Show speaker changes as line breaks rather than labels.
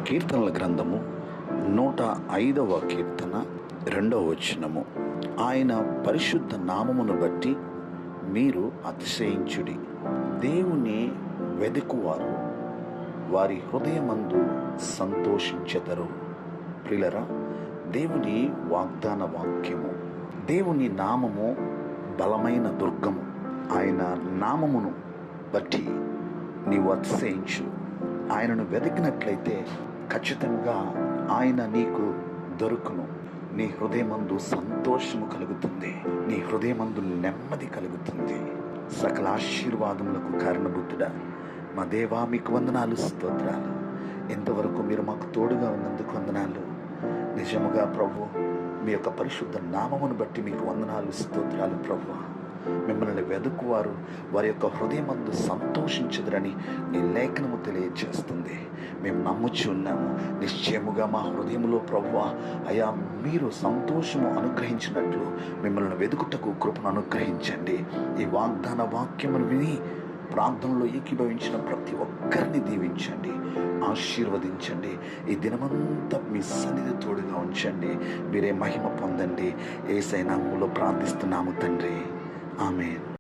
కీర్తనల గ్రంథము 105వ కీర్తన 2వ వచనము. ఆయన పరిశుద్ధ నామమును బట్టి మీరు అతిశయించుడి. దేవుని వెదుకువారు వారి హృదయమందు సంతోషించెదరు. ప్రియులరా, దేవుని వాగ్దాన వాక్యము, దేవుని నామము బలమైన దుర్గము. ఆయన నామమును బట్టి నీవు అతిశయించు. ఆయనను వెతికినట్లయితే ఖచ్చితంగా ఆయన నీకు దొరుకును. నీ హృదయమందు సంతోషము కలుగుతుంది, నీ హృదయమందు నెమ్మది కలుగుతుంది. సకల ఆశీర్వాదములకు కారణభూతుడా మా దేవా, మీకు వందనాలు, స్తోత్రాలు. ఇంతవరకు మీరు మాకు తోడుగా ఉన్నందుకు వందనాలు. నిజముగా ప్రభు, మీ యొక్క పరిశుద్ధ నామమును బట్టి మీకు వందనాలు, స్తోత్రాలు. ప్రభు, మిమ్మల్ని వెదుకువారు వారి యొక్క హృదయమందు సంతోషించదురని నీ లేఖనము తెలియజేస్తుంది. మేము నమ్ముచి ఉన్నాము. నిశ్చయముగా మా హృదయములో ప్రభువా, అయా మీరు సంతోషము అనుగ్రహించినట్లు మిమ్మల్ని వెదుకుటకు కృపను అనుగ్రహించండి. ఈ వాగ్దాన వాక్యమును విని ప్రార్థనలో ఏకీభవించిన ప్రతి ఒక్కరిని దీవించండి, ఆశీర్వదించండి. ఈ దినమంతా మీ సన్నిధి తోడుగా ఉంచండి. మీరే మహిమ పొందండి. యేసయ్య నామములో ప్రార్థిస్తున్నాము తండ్రి. ఆమేన్.